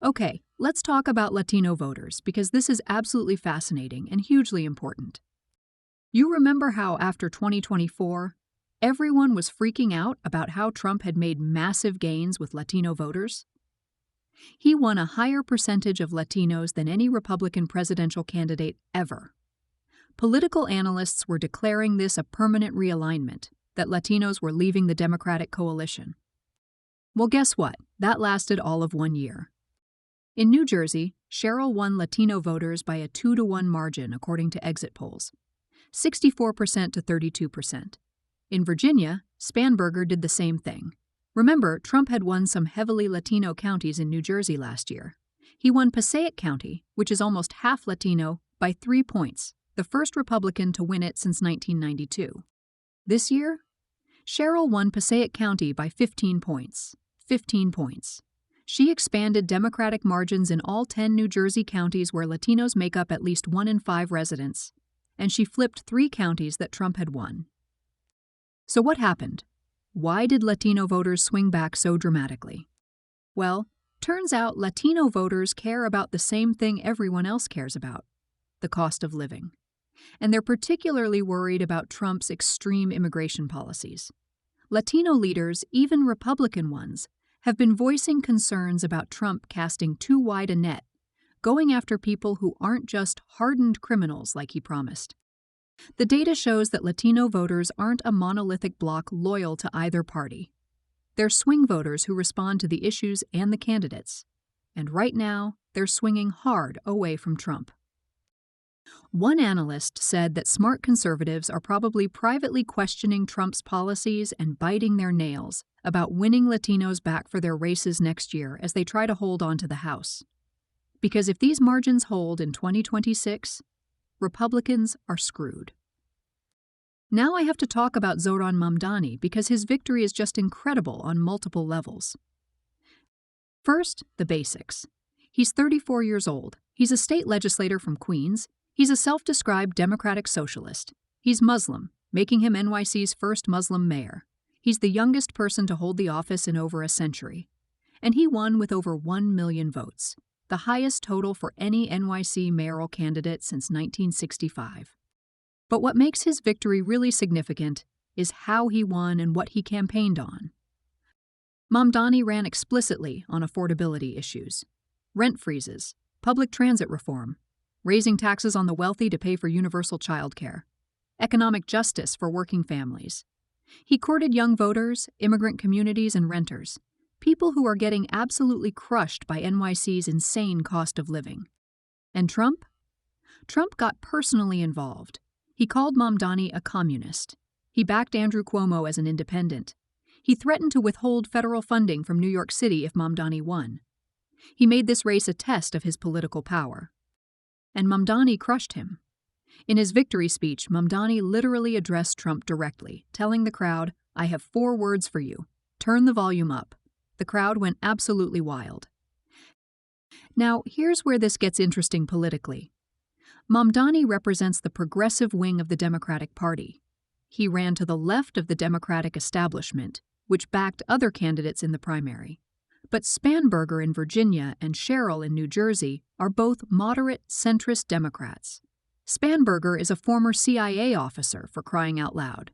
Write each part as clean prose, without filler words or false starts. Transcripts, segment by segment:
Okay, let's talk about Latino voters because this is absolutely fascinating and hugely important. You remember how after 2024, everyone was freaking out about how Trump had made massive gains with Latino voters? He won a higher percentage of Latinos than any Republican presidential candidate ever. Political analysts were declaring this a permanent realignment, that Latinos were leaving the Democratic coalition. Well, guess what? That lasted all of 1 year. In New Jersey, Sherrill won Latino voters by a 2-to-1 margin according to exit polls, 64% to 32%. In Virginia, Spanberger did the same thing. Remember, Trump had won some heavily Latino counties in New Jersey last year. He won Passaic County, which is almost half Latino, by 3 points, the first Republican to win it since 1992. This year, Sherrill won Passaic County by 15 points. 15 points. She expanded Democratic margins in all 10 New Jersey counties where Latinos make up at least 1 in 5 residents, and she flipped 3 counties that Trump had won. So what happened? Why did Latino voters swing back so dramatically? Well, turns out Latino voters care about the same thing everyone else cares about: the cost of living. And they're particularly worried about Trump's extreme immigration policies. Latino leaders, even Republican ones, have been voicing concerns about Trump casting too wide a net, going after people who aren't just hardened criminals like he promised. The data shows that Latino voters aren't a monolithic bloc loyal to either party. They're swing voters who respond to the issues and the candidates. And right now, they're swinging hard away from Trump. One analyst said that smart conservatives are probably privately questioning Trump's policies and biting their nails about winning Latinos back for their races next year as they try to hold on to the House. Because if these margins hold in 2026, Republicans are screwed. Now I have to talk about Zohran Mamdani because his victory is just incredible on multiple levels. First, the basics. He's 34 years old. He's a state legislator from Queens. He's a self-described democratic socialist. He's Muslim, making him NYC's first Muslim mayor. He's the youngest person to hold the office in over a century. And he won with over 1 million votes, the highest total for any NYC mayoral candidate since 1965. But what makes his victory really significant is how he won and what he campaigned on. Mamdani ran explicitly on affordability issues: rent freezes, public transit reform, raising taxes on the wealthy to pay for universal childcare, economic justice for working families. He courted young voters, immigrant communities, and renters, people who are getting absolutely crushed by NYC's insane cost of living. And Trump? Trump got personally involved. He called Mamdani a communist. He backed Andrew Cuomo as an independent. He threatened to withhold federal funding from New York City if Mamdani won. He made this race a test of his political power. And Mamdani crushed him. In his victory speech, Mamdani literally addressed Trump directly, telling the crowd, "I have 4 words for you. Turn the volume up." The crowd went absolutely wild. Now, here's where this gets interesting politically. Mamdani represents the progressive wing of the Democratic Party. He ran to the left of the Democratic establishment, which backed other candidates in the primary. But Spanberger in Virginia and Sherrill in New Jersey are both moderate, centrist Democrats. Spanberger is a former CIA officer, for crying out loud.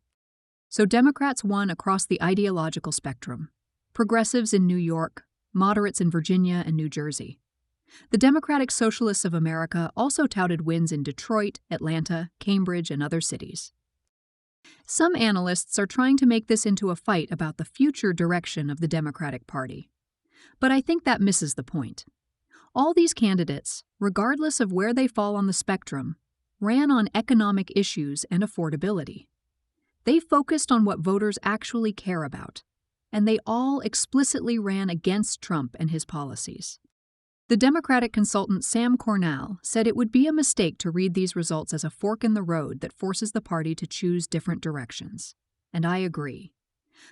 So Democrats won across the ideological spectrum: progressives in New York, moderates in Virginia and New Jersey. The Democratic Socialists of America also touted wins in Detroit, Atlanta, Cambridge, and other cities. Some analysts are trying to make this into a fight about the future direction of the Democratic Party. But I think that misses the point. All these candidates, regardless of where they fall on the spectrum, ran on economic issues and affordability. They focused on what voters actually care about, and they all explicitly ran against Trump and his policies. The Democratic consultant Sam Cornell said it would be a mistake to read these results as a fork in the road that forces the party to choose different directions. And I agree.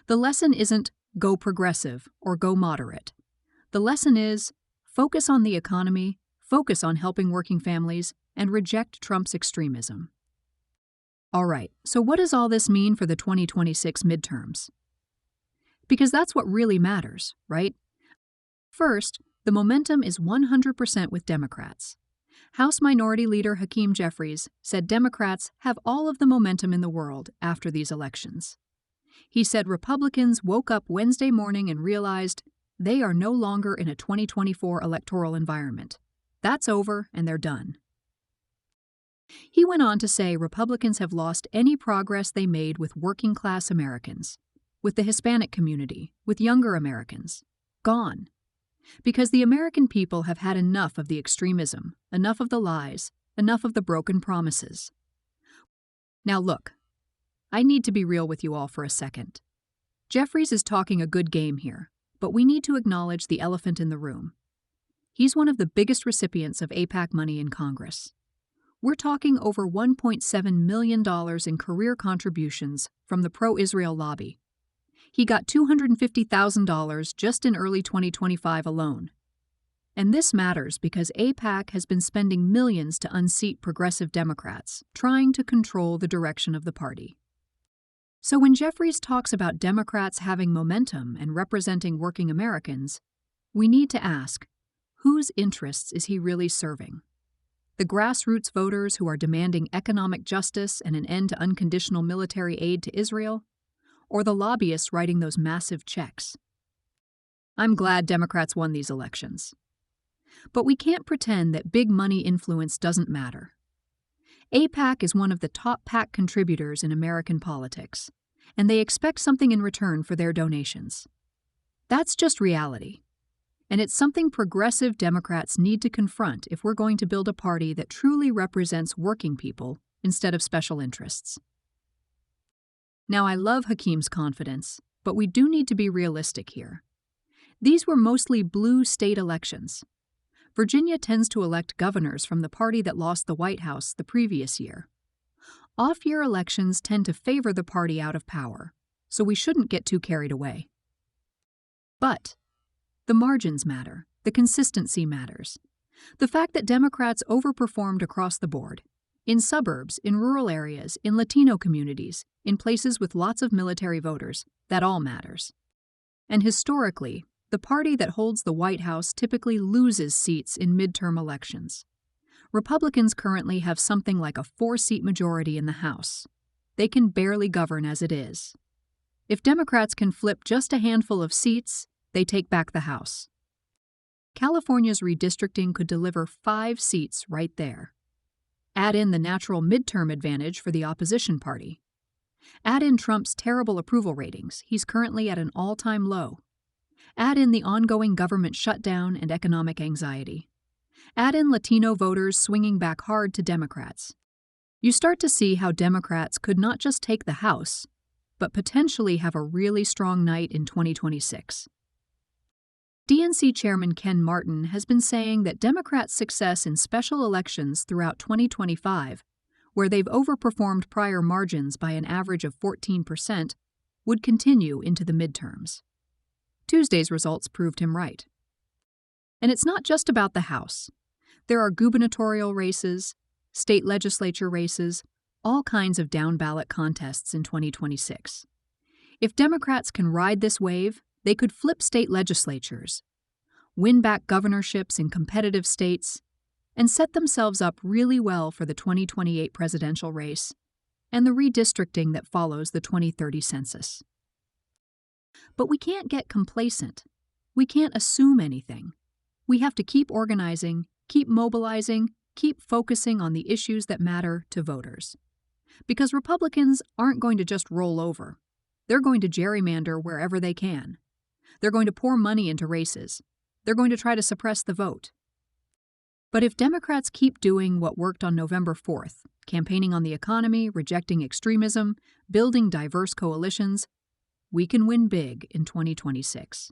The lesson isn't go progressive or go moderate. The lesson is focus on the economy, focus on helping working families, and reject Trump's extremism. All right, so what does all this mean for the 2026 midterms? Because that's what really matters, right? First, The momentum is 100% with Democrats. House Minority Leader Hakeem Jeffries said Democrats have all of the momentum in the world after these elections. He said Republicans woke up Wednesday morning and realized they are no longer in a 2024 electoral environment. That's over and they're done. He went on to say Republicans have lost any progress they made with working-class Americans, with the Hispanic community, with younger Americans. Gone. Because the American people have had enough of the extremism, enough of the lies, enough of the broken promises. Now look, I need to be real with you all for a second. Jeffries is talking a good game here, but we need to acknowledge the elephant in the room. He's one of the biggest recipients of AIPAC money in Congress. We're talking over $1.7 million in career contributions from the pro-Israel lobby. He got $250,000 just in early 2025 alone. And this matters because AIPAC has been spending millions to unseat progressive Democrats, trying to control the direction of the party. So when Jeffries talks about Democrats having momentum and representing working Americans, we need to ask, whose interests is he really serving? The grassroots voters who are demanding economic justice and an end to unconditional military aid to Israel? Or the lobbyists writing those massive checks? I'm glad Democrats won these elections. But we can't pretend that big money influence doesn't matter. AIPAC is one of the top PAC contributors in American politics, and they expect something in return for their donations. That's just reality. And it's something progressive Democrats need to confront if we're going to build a party that truly represents working people instead of special interests. Now, I love Hakeem's confidence, but we do need to be realistic here. These were mostly blue state elections. Virginia tends to elect governors from the party that lost the White House the previous year. Off-year elections tend to favor the party out of power, so we shouldn't get too carried away. But the margins matter. The consistency matters. The fact that Democrats overperformed across the board, in suburbs, in rural areas, in Latino communities, in places with lots of military voters, that all matters. And historically, the party that holds the White House typically loses seats in midterm elections. Republicans currently have something like a 4-seat majority in the House. They can barely govern as it is. If Democrats can flip just a handful of seats, they take back the House. California's redistricting could deliver 5 seats right there. Add in the natural midterm advantage for the opposition party. Add in Trump's terrible approval ratings. He's currently at an all-time low. Add in the ongoing government shutdown and economic anxiety. Add in Latino voters swinging back hard to Democrats. You start to see how Democrats could not just take the House, but potentially have a really strong night in 2026. DNC Chairman Ken Martin has been saying that Democrats' success in special elections throughout 2025, where they've overperformed prior margins by an average of 14%, would continue into the midterms. Tuesday's results proved him right. And it's not just about the House. There are gubernatorial races, state legislature races, all kinds of down-ballot contests in 2026. If Democrats can ride this wave, they could flip state legislatures, win back governorships in competitive states, and set themselves up really well for the 2028 presidential race and the redistricting that follows the 2030 census. But we can't get complacent. We can't assume anything. We have to keep organizing, keep mobilizing, keep focusing on the issues that matter to voters. Because Republicans aren't going to just roll over. They're going to gerrymander wherever they can. They're going to pour money into races. They're going to try to suppress the vote. But if Democrats keep doing what worked on November 4th, campaigning on the economy, rejecting extremism, building diverse coalitions, we can win big in 2026.